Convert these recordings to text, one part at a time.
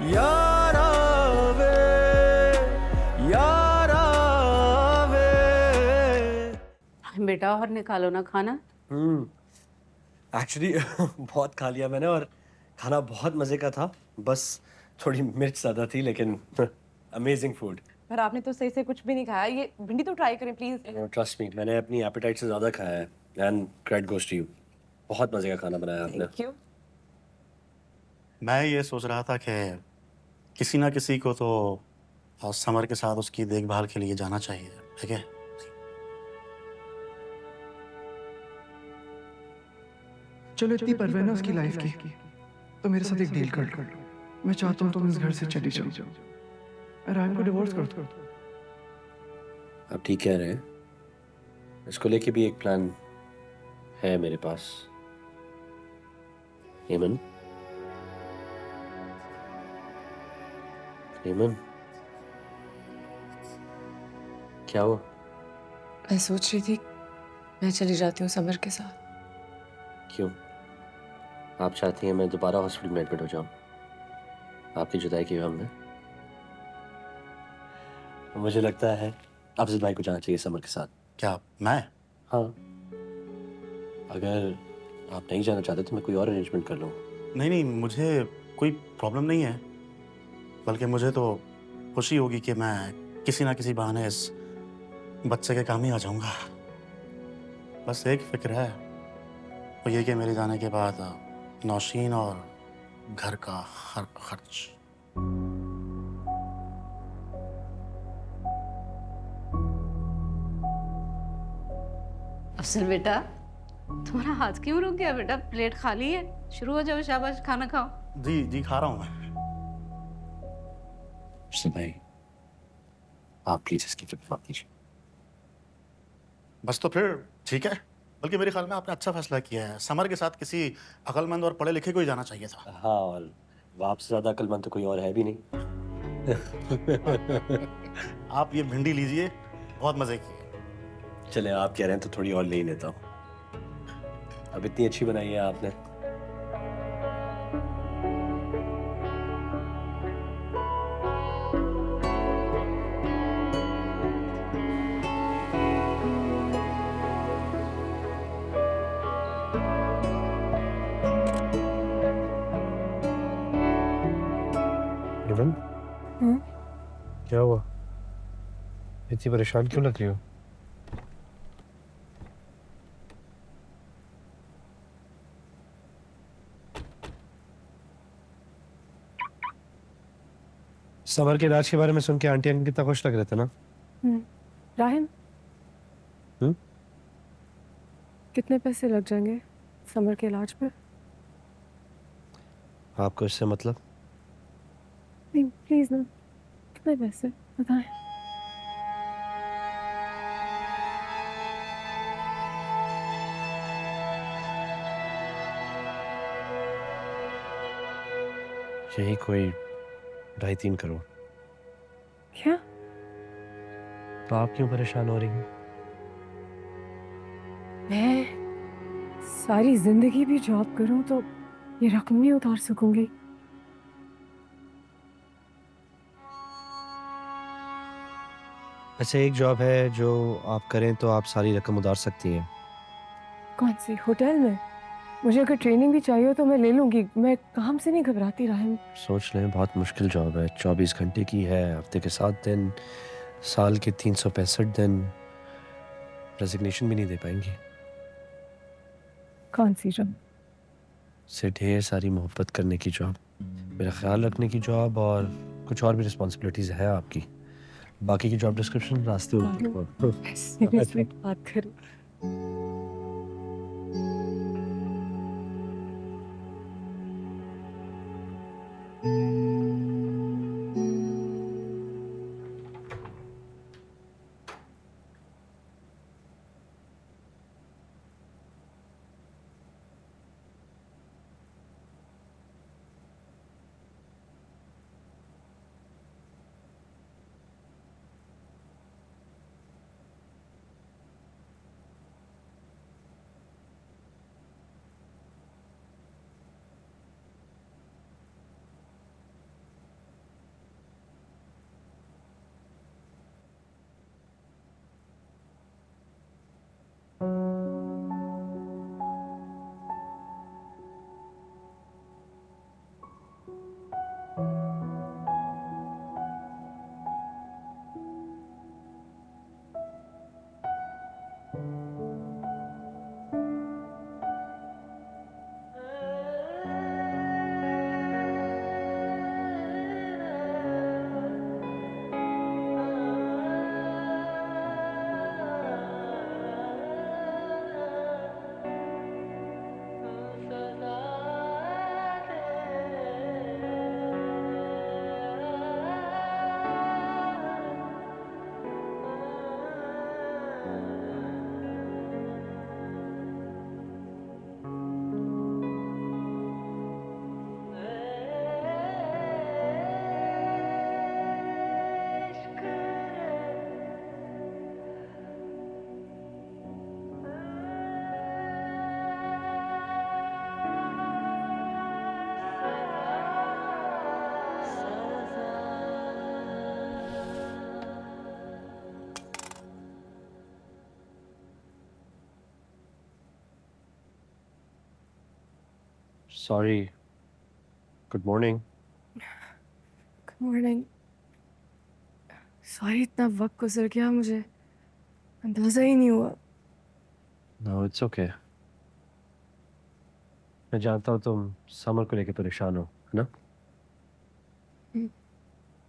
यारा वे, यारा वे। बेटा और निकालो ना खाना। एक्चुअली बहुत खा लिया मैंने और खाना बहुत मजे का था, बस थोड़ी मिर्च ज्यादा थी, लेकिन अमेजिंग फूड। पर आपने तो सही से कुछ भी नहीं खाया। ये भिंडी तो ट्राई करें प्लीज। ट्रस्ट मी, मैंने अपनी एपेटाइट से ज्यादा खाया है। And credit goes to you, बहुत मजे का खाना बनाया आपने। Thank you. मैं ये सोच रहा था कि किसी ना किसी को तो समर के साथ उसकी देखभाल के लिए जाना चाहिए, ठीक है? चलो इतनी परवाह है ना उसकी लाइफ की, तो मेरे साथ एक डील कर लो। मैं चाहता हूँ तुम इस घर से चली जाओ और रायन को डिवोर्स कर दो। आप ठीक कह रहे हैं, इसको लेके भी एक प्लान है मेरे पास। हेमन, हेमन, क्या हुआ? मैं सोच रही थी मैं चली जाती हूँ समर के साथ। क्यों? आप चाहती हैं मैं दोबारा हॉस्पिटल में एडमिट हो जाऊं आपकी जुदाई की गम में? मुझे लगता है अफजल भाई को जाना चाहिए समर के साथ। क्या मैं? हाँ, अगर आप नहीं जाना चाहते तो मैं कोई और अरेंजमेंट कर लूँगा। नहीं नहीं, मुझे कोई प्रॉब्लम नहीं है, बल्कि मुझे तो खुशी होगी कि मैं किसी ना किसी बहाने इस बच्चे के काम ही आ जाऊंगा। बस एक फिक्र है, वो ये कि मेरे जाने के बाद नौशीन और घर का हर खर्च। अफसर बेटा, तुम्हारा हाथ क्यों रुक गया बेटा? प्लेट खाली है, शुरू हो जाओ, शाबाश खाना खाओ। जी जी, खा रहा हूँ मैं। अफजल भाई, आप प्लीज इसकी फिक्र मत कीजिए। बस तो फिर ठीक है, बल्कि मेरे ख्याल में आपने अच्छा फैसला किया है। समर के साथ किसी अक्लमंद और पढ़े लिखे को ही जाना चाहिए था। हाँ, और वो आपसे ज्यादा अक्लमंद तो कोई और है भी नहीं। आप ये भिंडी लीजिए, बहुत मजे की है। चले, आप कह रहे हैं तो थोड़ी और ले ही लेता हूँ। अब इतनी अच्छी बनाई है आपने। इवन, क्या हुआ? इतनी परेशान क्यों लग रही हो? समर के इलाज के बारे में सुन के आंटी अंकल कितना खुश लग रहे थे ना? राहिन, हम्म? कितने पैसे लग जाएंगे समर के इलाज पर? आपको इससे मतलब? नहीं प्लीज ना, कितने पैसे बताएं। यही कोई 2.5-3 करोड़। क्या? तो आप क्यों परेशान हो रही हैं? मैं सारी जिंदगी भी जॉब करूं तो ये रकम नहीं उतार सकूंगी। ऐसे एक जॉब है जो आप करें तो आप सारी रकम उतार सकती हैं। कौन सी? होटल में? मुझे अगर ट्रेनिंग भी चाहिए हो तो मैं ले लूंगी। मैं काम से नहीं घबराती राहिन। सोच लें, बहुत मुश्किल जॉब है, 24 घंटे की है, हफ्ते के 7 दिन, साल के 365 दिन। रेजिग्नेशन भी नहीं दे पाएंगी। कौन सी जॉब? से ढेर सारी मोहब्बत करने की जॉब, मेरा ख्याल रखने की जॉब, और कुछ और भी रिस्पॉन्सिबिलिटीज है आपकी। बाकी की जॉब डिस्क्रिप्शन रास्ते सीरियसली बात कर। Sorry. Good morning. Good morning. Sorry, इतना वक्त गुजर गया, मुझे अंदाज़ा ही नहीं हुआ. No, it's okay. मैं जानता हूँ तुम समर को लेकर परेशान हो, है ना?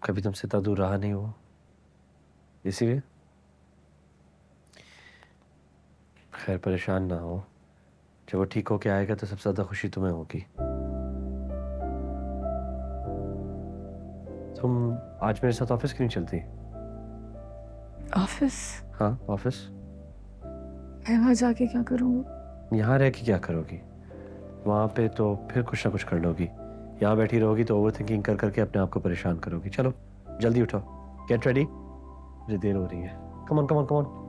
कभी तुमसे इतना दूर रहा नहीं हो, इसीलिए. खैर, परेशान ना हो. जब वो ठीक होके आएगा तो सबसे ज़्यादा खुशी तुम्हें होगी. तुम आज मेरे साथ ऑफिस क्यों नहीं चलती? ऑफिस? हाँ, ऑफिस. मैं वहाँ जाके क्या करूँगी? यहाँ रह के क्या करोगी? वहाँ पे तो फिर कुछ ना कुछ कर लोगी. यहाँ बैठी रहोगी तो ओवर थिंकिंग कर करके अपने आप को परेशान करोगी. चलो जल्दी उठो, गेट रेडी, मुझे देर हो रही है. Come on come on come on.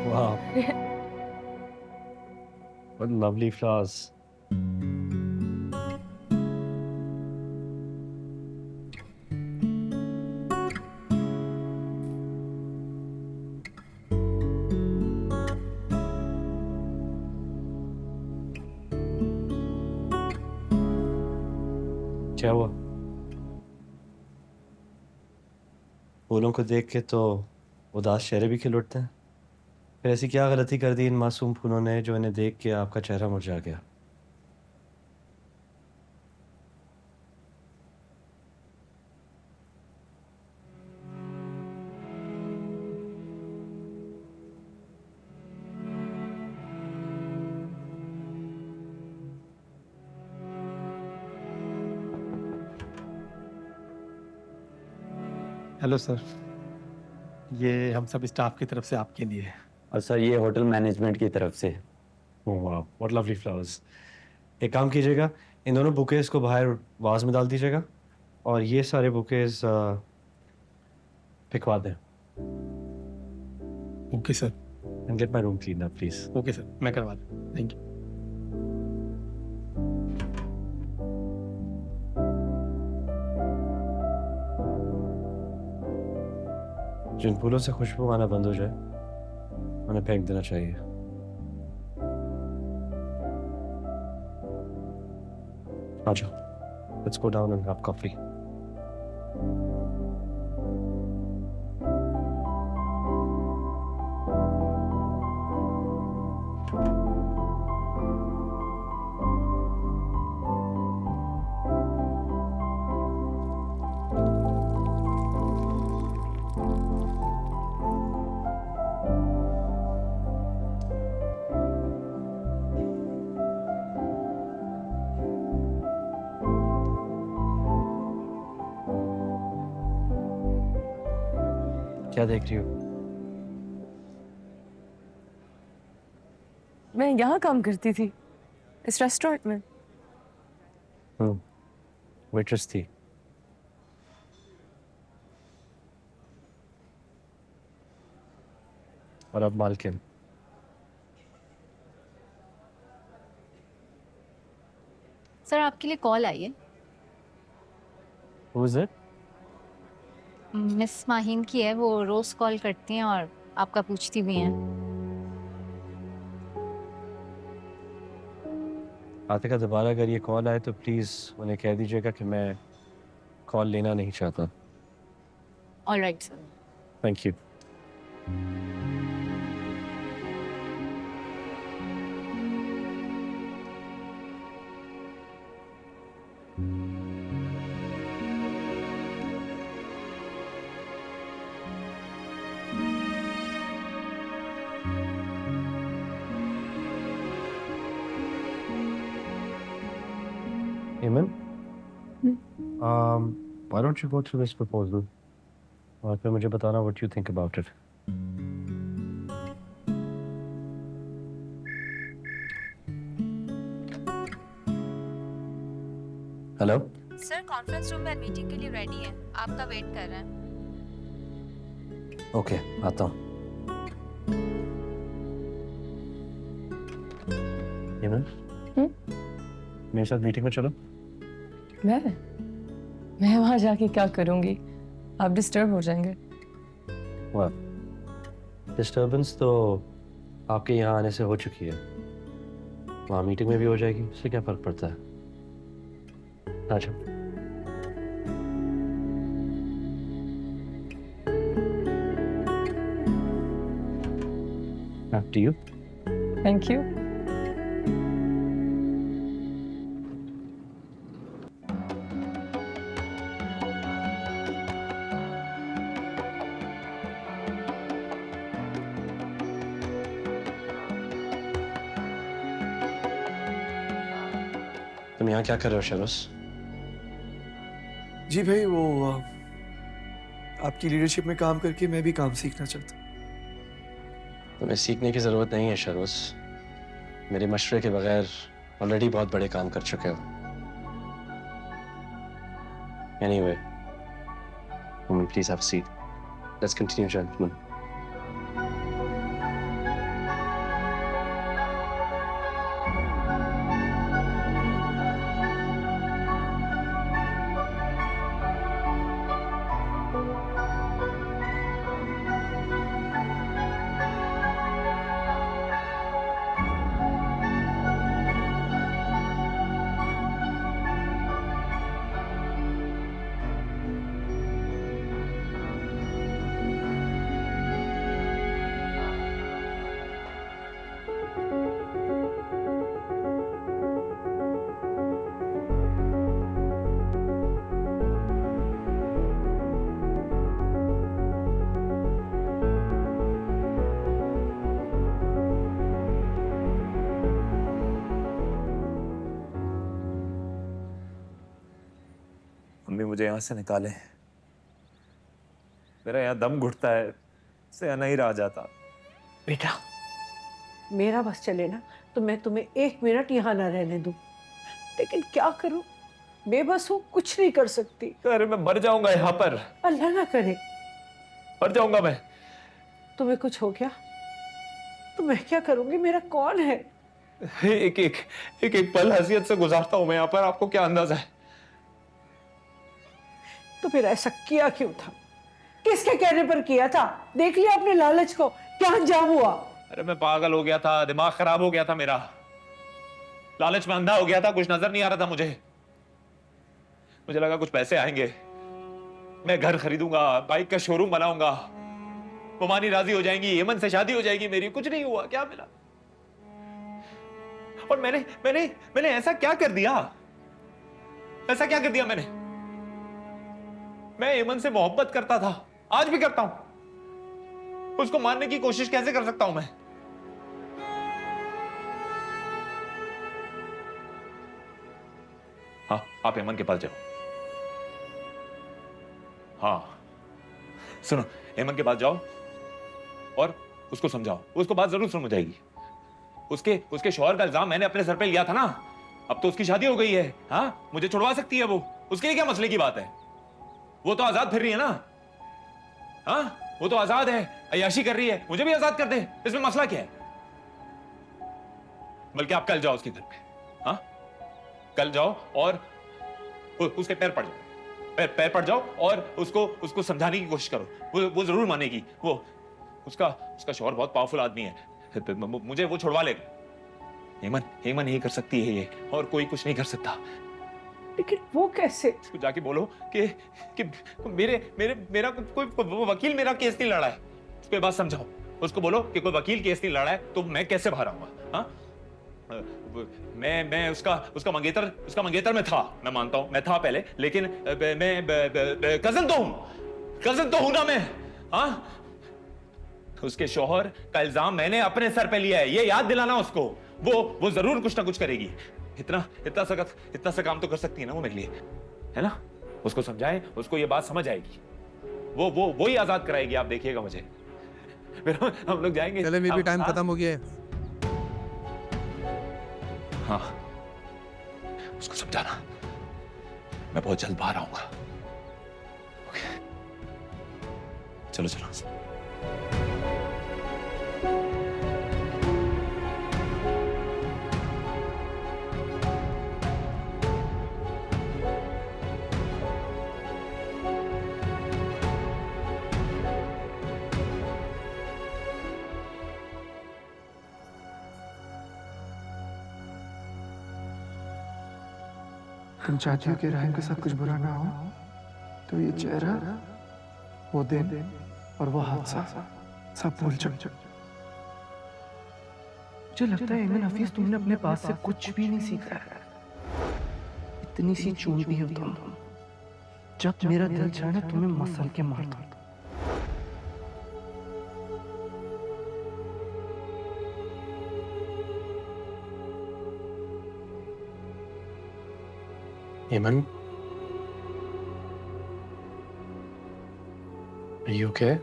Wow. What lovely flowers. क्या हुआ? फूलों को देख के तो उदास चेहरे भी खिल उठते हैं. फिर ऐसी क्या गलती कर दी इन मासूम फूलों ने जो इन्हें देख के आपका चेहरा मुरझा गया? हेलो सर, ये हम सब स्टाफ की तरफ से आपके लिए है. और सर ये होटल मैनेजमेंट की तरफ से. ओह वाह, व्हाट लवली फ्लावर्स. एक काम कीजिएगा, इन दोनों बुकेज को बाहर वाज में डाल दीजिएगा और ये सारे बुकेज पिकवा दें. Okay sir. And gate my room clean up please. Okay sir, मैं करवा दूँ. Thank you. जिन फूलों से खुशबू आना बंद हो जाए उन्हें फेंक देना चाहिए. आ जाओ, let's go down and have coffee. क्या देख रही हो? मैं यहाँ काम करती थी, इस रेस्टोरेंट में। वेट्रेस थी। और अब मालकिन। सर आपके लिए कॉल आई है। Who is it? Miss Maheen की है, वो रोज कॉल करती हैं और आपका पूछती भी हैं। आतिका, दोबारा अगर ये कॉल आए तो प्लीज उन्हें कह दीजिएगा कि मैं कॉल लेना नहीं चाहता। Alright sir. Thank you. Eamon, why don't you go through this proposal और फिर मुझे बताना what you think about it. Hello sir conference room में मीटिंग के लिए रेडी हैं, आपका वेट कर रहे हैं। ओके, आता हूँ। Eamon, मेरे साथ मीटिंग में चलो। मैं वहाँ जाके क्या करूँगी? आप डिस्टर्ब हो जाएंगे। वाह, डिस्टर्बेंस तो आपके यहाँ आने से हो चुकी है, वहाँ मीटिंग में भी हो जाएगी, उससे क्या फर्क पड़ता है? अच्छा, after you. Thank you. तुम यहाँ क्या कर रहे हो शरोस? जी भाई, वो आपकी लीडरशिप में काम करके मैं भी काम सीखना चाहता हूँ। तुम्हें सीखने की जरूरत नहीं है शरोस, मेरे मशवरे के बगैर ऑलरेडी बहुत बड़े काम कर चुके हो। Anyway, please have a seat. Let's continue gentleman. Mummy मुझे यहाँ से निकाले, मेरा यहाँ दम घुटता है, इससे यहाँ नहीं रहा जाता। बेटा, मेरा बस चले ना तो मैं तुम्हें 1 मिनट यहाँ ना रहने दूं, लेकिन क्या करूं, बेबस हूँ, कुछ नहीं कर सकती। अरे मैं मर जाऊंगा यहाँ पर। अल्लाह ना करे। मर जाऊंगा मैं। तुम्हें कुछ हो गया तो मैं क्या करूंगी, मेरा कौन है? एक एक एक एक पल हसीयत से गुजारता हूँ मैं यहाँ पर, आपको क्या अंदाजा है? तो फिर ऐसा किया क्यों था? किसके कहने पर किया था? देख लिया अपने लालच को, क्या अंजाम हुआ? अरे मैं पागल हो गया था, दिमाग खराब हो गया था मेरा, लालच में अंधा हो गया था, कुछ नजर नहीं आ रहा था मुझे लगा कुछ पैसे आएंगे, मैं घर खरीदूंगा, बाइक का शोरूम बनाऊंगा, मुमानी राजी हो जाएंगी, एमन से शादी हो जाएगी मेरी। कुछ नहीं हुआ, क्या मिला? और मैंने ऐसा क्या कर दिया? ऐसा क्या कर दिया मैंने? मैं एमन से मोहब्बत करता था, आज भी करता हूं। उसको मारने की कोशिश कैसे कर सकता हूं मैं? हाँ, आप एमन के पास जाओ। हाँ, सुनो, हेमंत के पास जाओ और उसको समझाओ, उसको बात जरूर समझ आएगी। उसके शौहर का इल्जाम मैंने अपने सर पे लिया था ना, अब तो उसकी शादी हो गई है। हाँ, मुझे छुड़वा सकती है वो, उसके लिए क्या मसले की बात है? वो तो आजाद फिर रही है ना। हाँ, वो तो आजाद है, अय्याशी कर रही है, मुझे भी आजाद कर दे, इसमें मसला क्या है? बल्कि आप कल जाओ उसके घर पे। हाँ, कल जाओ और उसके पैर पड़ जाओ, पैर पड़ जाओ और उसको समझाने की कोशिश करो। वो जरूर मानेगी। वो उसका शौहर बहुत पावरफुल आदमी है, मुझे वो छुड़वा लेगा। हेमन यही कर सकती है ये, और कोई कुछ नहीं कर सकता। लेकिन वो कैसे? उसको जाके बोलो कि मेरा कोई वकील मेरा केस नहीं लड़ा है। उसको बात समझाओ, उसको बोलो कि कोई वकील केस नहीं लड़ा है तो मैं कैसे बाहर आऊंगा? हाँ, मैं उसका मंगेतर में था, मैं मानता हूं, मैं था पहले, लेकिन मैं कजन तो हूं ना मैं। हाँ, उसके शौहर का इल्जाम मैंने अपने सर पे लिया है, ये याद दिलाना उसको। वो जरूर कुछ ना कुछ करेगी। इतना सा काम तो कर सकती है ना वो मेरे लिए, है ना? उसको समझाएं, उसको ये बात समझ आएगी, वो ही आजाद कराएगी। आप देखिएगा मुझे। फिर हम लोग जाएंगे। चले, मे भी टाइम खत्म हो गया है। हाँ, उसको समझाना, मैं बहुत जल्द बाहर आऊंगा। ओके, चलो। तुम चाहती हो कि राहिम के साथ कुछ बुरा ना हो, तो ये चेहरा, वो दिन और वो हादसा सब भूल जाओ। मुझे लगता है ऐमन हफीज, तुमने अपने पास से कुछ भी नहीं सीखा है। इतनी सी चून भी हो तुम। जब मेरा दिल चाहे ना तुम्हें मसल के मार दो। Eamon? Are you okay?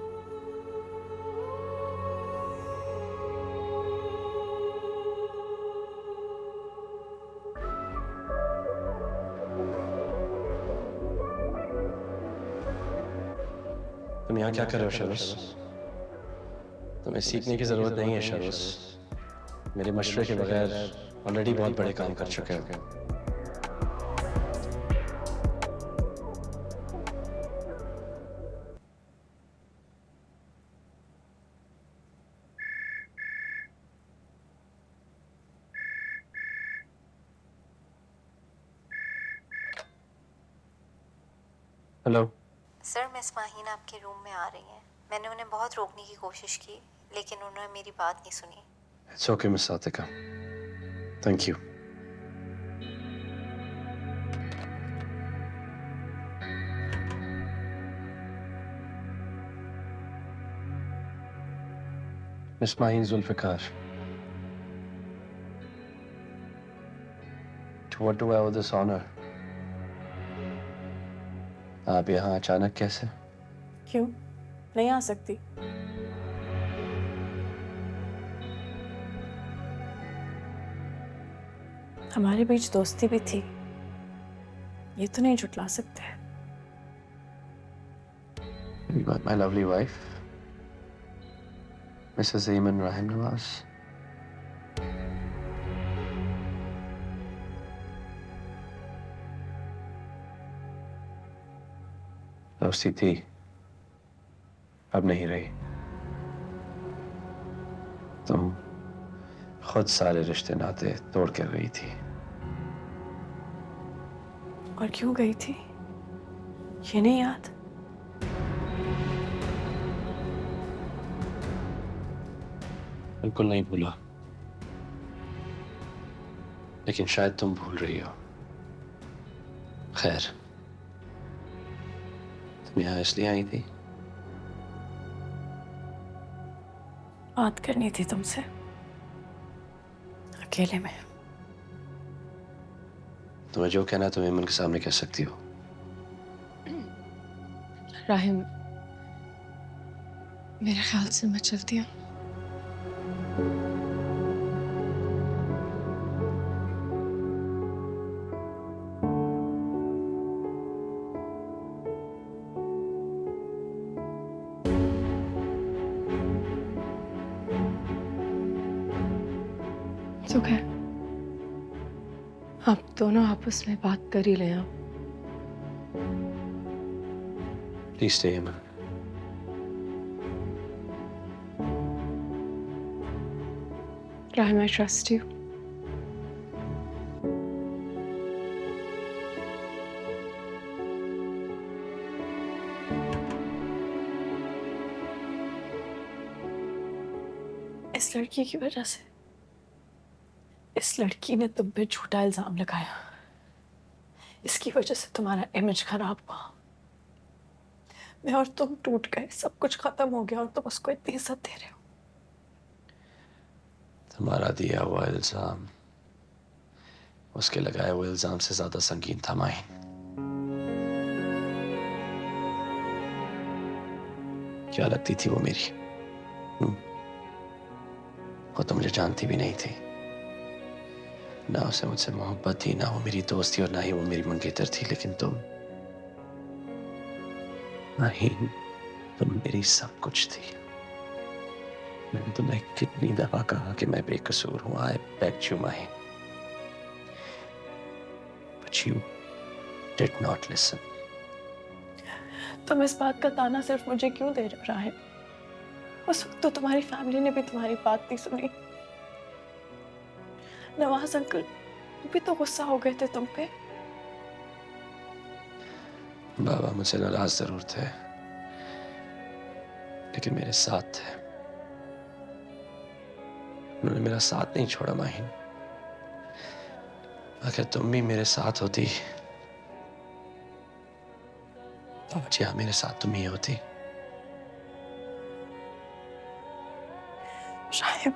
तुम यहाँ क्या कर रहे हो शरोस? तुम्हें सीखने की जरूरत नहीं है शरोस। मेरे मशवरे के बगैर ऑलरेडी बहुत बड़े काम कर चुके हो। हेलो सर, मिस माहीन आपके रूम में आ रही हैं। मैंने उन्हें बहुत रोकने की कोशिश की, लेकिन उन्होंने मेरी बात नहीं सुनी। It's okay miss Satika, thank you. Miss Maheen Zulfikar, to what do I owe this honor? आप यहाँ अचानक कैसे? क्यों नहीं आ सकती? हमारे बीच दोस्ती भी थी, ये तो नहीं झुटला सकते। You got my lovely wife, Mrs. Eamon Rahim Nawaz. दोस्ती थी, अब नहीं रही। तुम खुद सारे रिश्ते नाते तोड़ कर गई थी। और क्यों गई थी ये नहीं याद? बिल्कुल नहीं भूला, लेकिन शायद तुम भूल रही हो। खैर, तुम यहाँ इसलिए आई थी? बात करनी थी तुमसे अकेले में। तुम्हें जो कहना तुम एमन के सामने कह सकती हो। राहिम, मेरे ख्याल से मैं चलती हूँ। सुख है, आप दोनों आपस में बात कर ही लें। आप please stay Aman. Rahim, I trust you. इस लड़की की वजह से, इस लड़की ने तुम पे झूठा इल्जाम लगाया। इसकी वजह से तुम्हारा इमेज खराब हुआ। मैं और तुम टूट गए, सब कुछ खत्म हो गया और तुम उसको इतनी इज्जत दे रहे हो। तुम्हारा दिया हुआ इल्जाम उसके लगाए हुए इल्जाम से ज्यादा संगीन था माहिन। क्या लगती थी वो मेरी? वो तो मुझे जानती भी नहीं थी। ना उसे मुझसे मोहब्बत थी, ना वो मेरी दोस्त थी और ना ही वो मेरी मंगेतर थी। लेकिन तुम माहिन, तुम मेरी सब कुछ थी। मैंने तुम्हें कितनी दफा कहा कि मैं बेकसूर हूं। I begged you, Mahin, but you did not listen. तुम इस बात का ताना सिर्फ मुझे क्यों दे रहे हो राहिम? उस वक्त तो तुम्हारी फैमिली ने भी तुम्हारी बात नहीं सुनी। नवाज अंकल भी तो गुस्सा हो गए थे तुम पे। बाबा मुझसे नाराज जरूर थे, लेकिन मेरे साथ थे। उन्होंने मेरा साथ नहीं छोड़ा माहिन। अगर तुम भी मेरे साथ होती तो आज यहाँ मेरे साथ तुम ही होती। राहिम,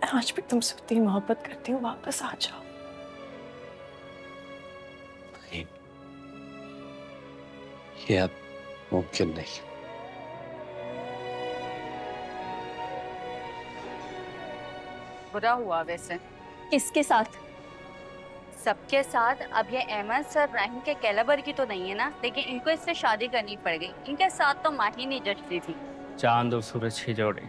मैं आज भी तुमसे उतनी मोहब्बत करती हूँ। वापस आ जाओ। नहीं, ये अब मुमकिन नहीं। बुरा हुआ वैसे। किसके साथ? सबके साथ। अब ये अहमद सर राहिम के कैलिबर की तो नहीं है ना, लेकिन इनको इससे शादी करनी पड़ गई। इनके साथ तो माही नहीं जचती थी। चांद और सूरज की जोड़ी।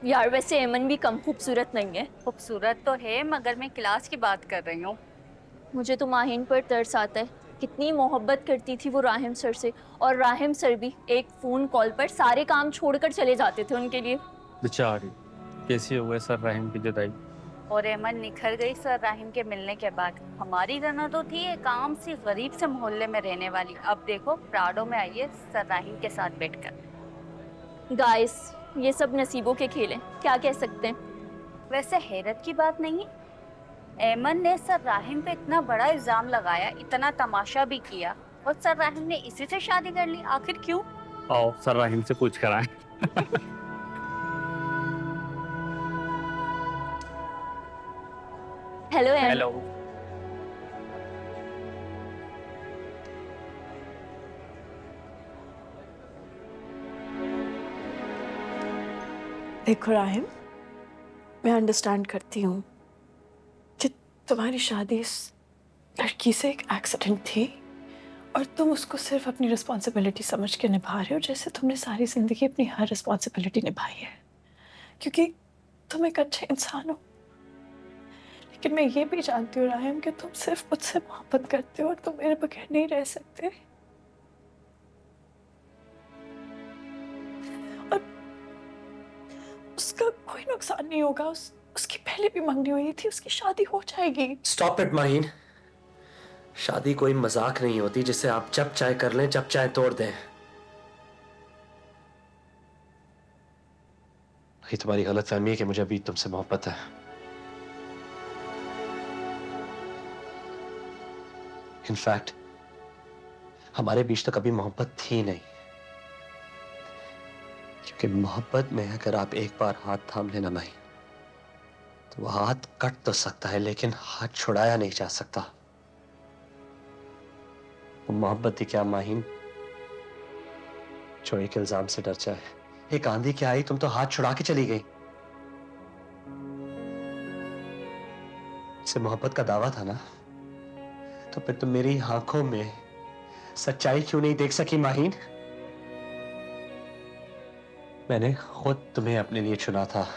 यार वैसे एमन भी कम खूबसूरत नहीं है। खूबसूरत तो है, मगर मैं क्लास की बात कर रही हूँ। मुझे तो माहिन पर तरस आता है। कितनी मोहब्बत करती थी वो राहिम सर से, और राहिम सर भी एक फ़ोन कॉल पर सारे काम छोड़कर चले जाते थे उनके लिए। बेचारी, कैसी हुए सर राहिम की जुदाई। और अहमद निखर गई सर राहिम के मिलने के बाद। हमारी रना तो थी एक आम सी गरीब से मोहल्ले में रहने वाली, अब देखो प्राडो में आई है सर राहिम के साथ बैठकर। गाइस, ये सब नसीबों के खेल हैं, क्या कह सकते हैं। वैसे हैरत की बात नहीं, अहमद ने सर राहिम पे इतना बड़ा इल्जाम लगाया, इतना तमाशा भी किया, और सर राहिम ने इसी से शादी कर ली। आखिर क्यों? आओ सर राहिम से पूछ कर आए। Hello hello. देखो राहिम, मैं अंडरस्टैंड करती हूँ कि तुम्हारी शादी इस लड़की से एक एक्सीडेंट थी और तुम उसको सिर्फ अपनी रिस्पॉन्सिबिलिटी समझ के निभा रहे हो, जैसे तुमने सारी जिंदगी अपनी हर रिस्पॉन्सिबिलिटी निभाई है, क्योंकि तुम एक अच्छे इंसान हो। लेकिन मैं ये भी जानती हूँ राहिम कि तुम सिर्फ मुझसे मोहब्बत करते हो और तुम मेरे बगैर नहीं रह सकते। और उसका कोई नुकसान नहीं होगा। उसकी पहले भी मंगनी हुई थी, उसकी शादी हो जाएगी। Stop it Maheen. शादी कोई मजाक नहीं होती जिसे आप जब चाहे कर लें, जब चाहे तोड़ दें। ये तुम्हारी गलतफहमी है कि मुझे अभी तुमसे मोहब्बत है। इनफैक्ट हमारे बीच तो कभी मोहब्बत थी नहीं, क्योंकि मोहब्बत में अगर आप एक बार हाथ थाम लेना माहीन, तो वो हाथ कट तो सकता है लेकिन हाथ छुड़ाया नहीं जा सकता। वो मोहब्बत थी क्या माहीन? जो एक इल्जाम से डर जाए। एक आंधी क्या आई, तुम तो हाथ छुड़ा के चली गई। से मोहब्बत का दावा था ना, तो फिर तुम मेरी आंखों में सच्चाई क्यों नहीं देख सकी माहीन? मैंने खुद तुम्हें अपने लिए चुना था,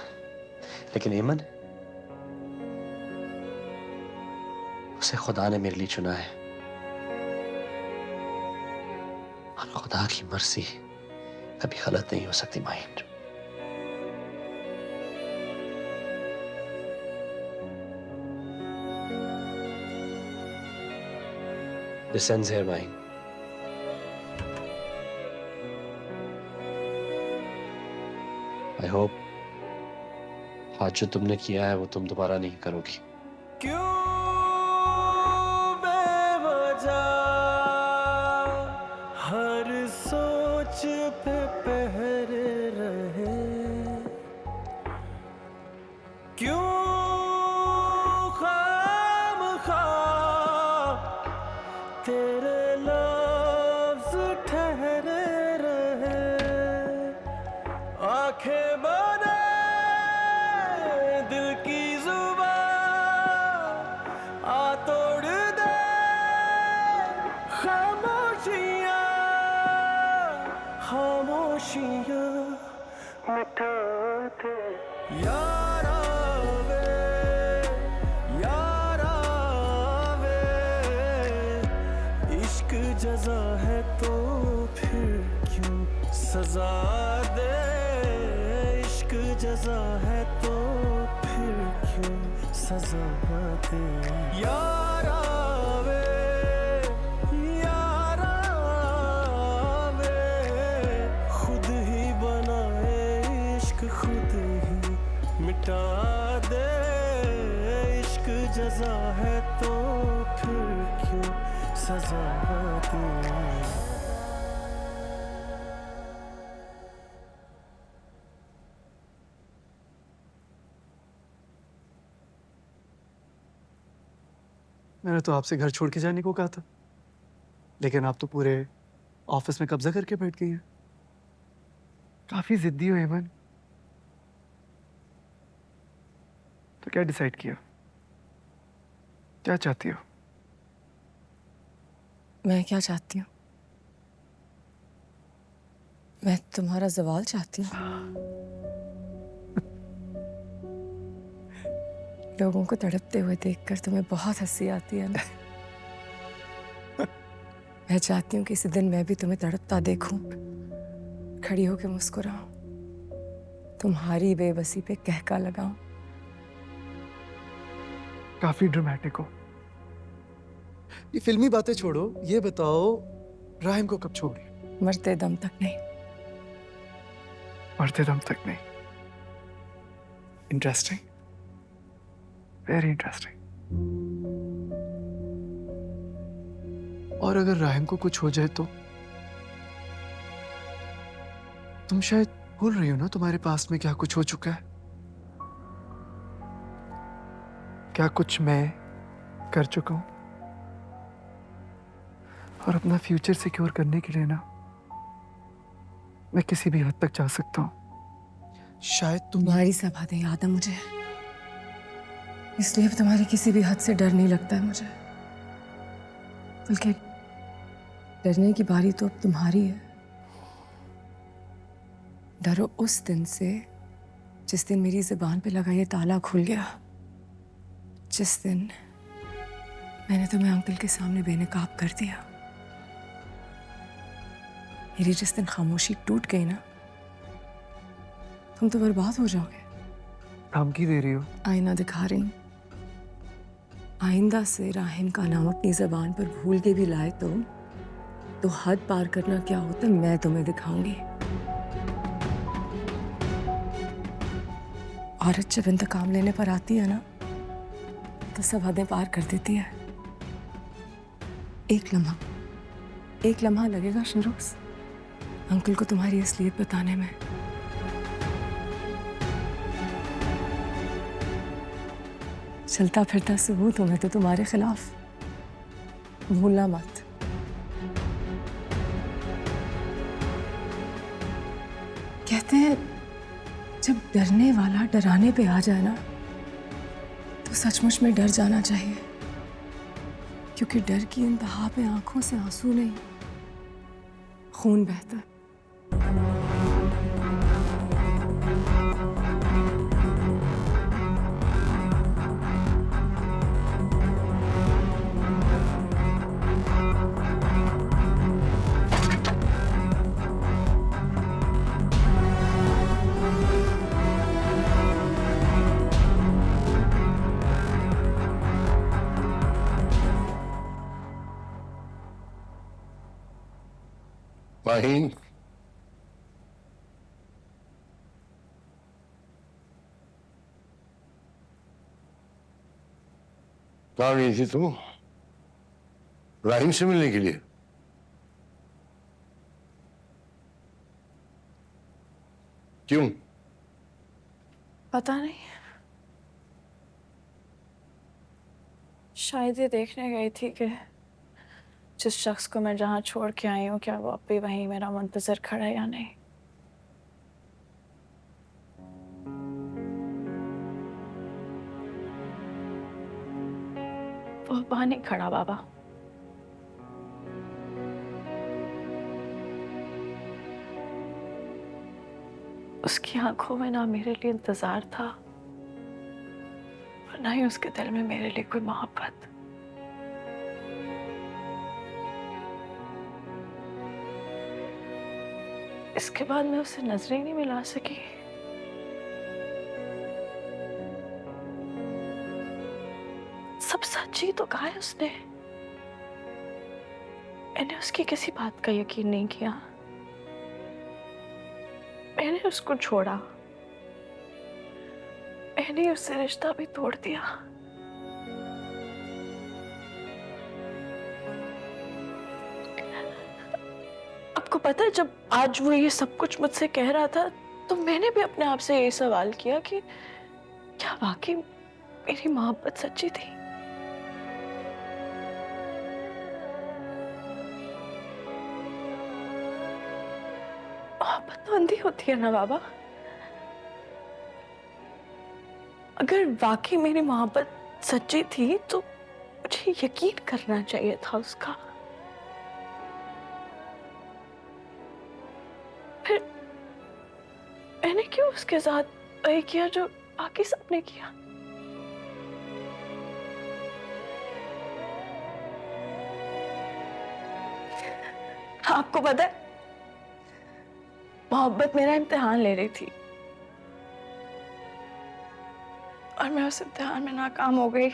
लेकिन एमन, उसे खुदा ने मेरे लिए चुना है। और खुदा की मर्जी कभी गलत नहीं हो सकती Maheen. This ends here, Mahin. I hope आज जो तुमने किया है वो तुम दोबारा नहीं करोगी। क्यों बेवजह हर सोच पे पहर रहे, क्यों खामखा तेरे लफ्ज ठहरे रहे, आंखें बने दिल की जुबान आ तोड़ दे खामोशियां, खामोशियां मिटा दे। यारा वे इश्क जज़ा है तो फिर क्यों सजा दे, इश्क जज़ा है तो फिर क्यों सजा दे। यारा वे खुद ही बनाए इश्क खुद ही मिटा दे, इश्क जज़ा है तो फिर क्यों सजा दे। मैंने तो आपसे घर छोड़ के जाने को कहा था, लेकिन आप तो पूरे ऑफिस में कब्जा करके बैठ गई हैं। काफी जिद्दी हो एमन। तो क्या डिसाइड किया, क्या चाहती हो? मैं क्या चाहती हूँ? मैं तुम्हारा ज़वाल चाहती हूँ। लोगों को तड़पते हुए देखकर तुम्हें बहुत हंसी आती है ना? मैं चाहती हूँ कि किसी दिन मैं भी तुम्हें तड़पता देखूं, खड़ी होकर मुस्कुराऊं, तुम्हारी बेबसी पे कहका लगाऊं। काफी ड्रामेटिक हो। ये फिल्मी बातें छोड़ो, ये बताओ राहिम को कब छोड़ी? मरते दम तक नहीं। मरते दम तक नहीं। Interesting, very interesting. और अगर राहिम को कुछ हो जाए तो? तुम शायद भूल रही हो ना तुम्हारे पास में क्या कुछ हो चुका है, क्या कुछ मैं कर चुका हूं। और अपना फ्यूचर सिक्योर करने के लिए ना मैं किसी भी हद तक जा सकता हूं। शायद तुम्हारी सब बातें याद है मुझे, इसलिए तुम्हारी किसी भी हद से डर नहीं लगता है मुझे। बल्कि डरने की बारी तो अब तुम्हारी है। डरो उस दिन से जिस दिन मेरी जुबान पे लगा ये ताला खुल गया, जिस दिन मैंने तुम्हें अंकल के सामने बेनकाब कर दिया। मेरी जिस दिन खामोशी टूट गई ना, तुम तो बर्बाद हो जाओगे। धमकी दे रही हो? आईना दिखा रही हूं। आइंदा से राहिम का नाम अपनी जबान पर भूल के भी लाए तो हद पार करना क्या होता है मैं तुम्हें दिखाऊंगी। औरत जब इंतकाम लेने पर आती है ना, तो सब हदें पार कर देती है। एक लम्हा लगेगा शरोज अंकल को तुम्हारी असलियत बताने में। चलता फिरता सबूत हूं मैं तो तुम्हारे खिलाफ, भूलना मत। कहते हैं जब डरने वाला डराने पे आ जाए ना तो सचमुच में डर जाना चाहिए, क्योंकि डर की इंतहा पे आंखों से आंसू नहीं, खून बहता है। माहीन, कहाँ गई थी तुम? राहिम से मिलने के लिए? क्यों? पता नहीं, शायद ये देखने गई थी कि जिस शख्स को मैं जहां छोड़ के आई हूँ क्या वो अब भी वहीं मेरा मुंतजर खड़ा है या नहीं। वो वहां नहीं खड़ा बाबा। उसकी आंखों में ना मेरे लिए इंतजार था और ना ही उसके दिल में मेरे लिए कोई मोहब्बत। इसके बाद मैं उसे नजरें नहीं मिला सकी। सब सच ही तो कहा है उसने। मैंने उसकी किसी बात का यकीन नहीं किया। मैंने उसको छोड़ा। मैंने उससे रिश्ता भी तोड़ दिया। आपको पता है जब आज वो ये सब कुछ मुझसे कह रहा था तो मैंने भी अपने आप से ये सवाल किया कि क्या वाकई मेरी मोहब्बत सच्ची थी? मोहब्बत तो अंधी होती है ना बाबा। अगर वाकई मेरी मोहब्बत सच्ची थी तो मुझे यकीन करना चाहिए था उसका। फिर मैंने क्यों उसके साथ वही किया जो बाकी सबने किया? आपको पता है मोहब्बत मेरा इम्तिहान ले रही थी और मैं उस इम्तिहान में नाकाम हो गई।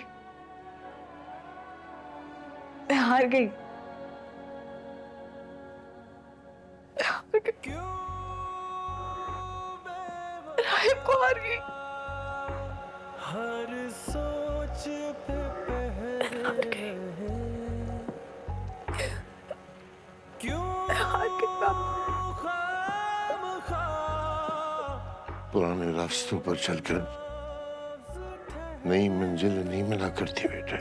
मैं हार गई। राहिब को हार गई। हर सोच पे हार गई। हार गई बाबा। पुराने रास्तों पर चलकर नई मंजिल नहीं मिला करती बेटे।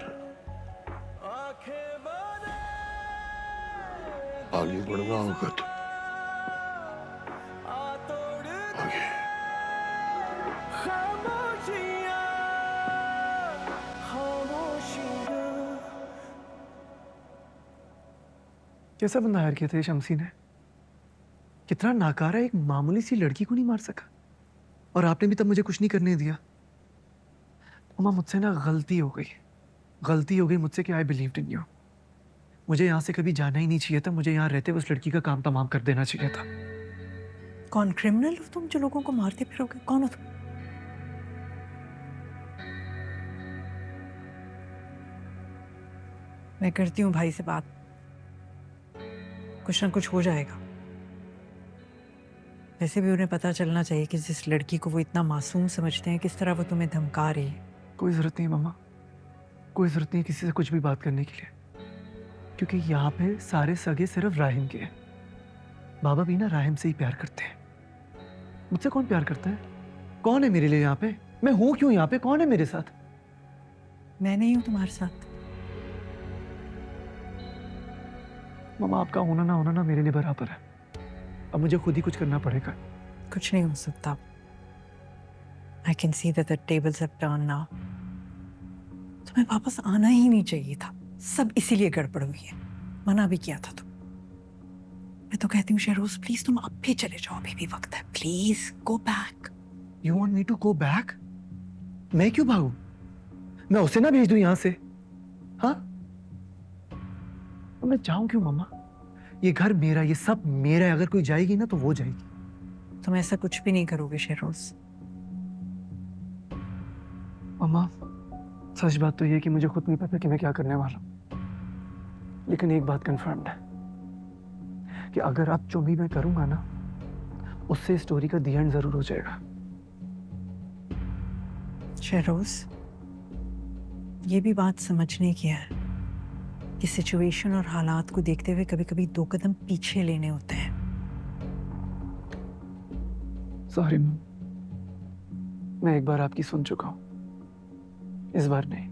आगे बढ़ना होगा तो आगे। कैसा बंदा हायर किया था ये शमसी ने? कितना नाकारा, एक मामूली सी लड़की को नहीं मार सका और आपने भी तब मुझे कुछ नहीं करने दिया। मम्मा मुझसे ना गलती हो गई मुझसे कि आई बिलीव्ड इन यू। मुझे यहाँ से कभी जाना ही नहीं चाहिए था। मुझे यहाँ रहते उस लड़की का काम तमाम कर देना चाहिए था। कौन क्रिमिनल हो तुम जो लोगों को मारते फिरोगे? कौन हो तुम? मैं करती हूँ भाई से बात, कुछ ना कुछ हो जाएगा। वैसे भी उन्हें पता चलना चाहिए कि जिस लड़की को वो इतना मासूम समझते हैं किस तरह वो तुम्हें धमका रही है। कोई ज़रूरत नहीं मम्मा, कोई ज़रूरत नहीं किसी से कुछ भी बात करने के लिए, क्योंकि यहाँ पे सारे सगे सिर्फ राहिम के हैं। बाबा भी ना राहिम से ही प्यार करते हैं। मुझसे कौन प्यार करता है? कौन है मेरे लिए यहाँ पे? मैं हूँ क्यों यहाँ पे? कौन है मेरे साथ? मैं नहीं हूँ तुम्हारे साथ। मम्मा आपका होना ना मेरे लिए बराबर है। अब मुझे खुद ही कुछ करना पड़ेगा। कुछ नहीं हो सकता। I can see that the tables have turned now. तुम्हें वापस आना ही नहीं चाहिए था। सब इसीलिए गड़बड़ हुई है। मना भी किया था तुम। मैं तो कहती हूँ शहरोज प्लीज तुम अब भी चले जाओ, अभी भी वक्त है। Please go back. You want me to go back? मैं क्यों भागूं? मैं उसे ना भेज दूं यहाँ से? हाँ? तो मैं जाऊं क्यों मम्मा? ये घर मेरा, ये सब मेरा है। अगर कोई जाएगी ना तो वो जाएगी। तुम ऐसा कुछ भी नहीं करोगे शहरोज। मम्मा, सच बात तो ये है कि मुझे खुद नहीं पता कि मैं क्या करने वाला हूं। लेकिन एक बात कंफर्म्ड है कि अगर अब जो भी मैं करूंगा ना, उससे स्टोरी का दी एंड जरूर हो जाएगा। शहरोज, ये भी बात समझने की है कि सिचुएशन और हालात को देखते हुए कभी कभी 2 कदम पीछे लेने होते हैं। सॉरी मम, मैं एक बार आपकी सुन चुका हूं, इस बार नहीं।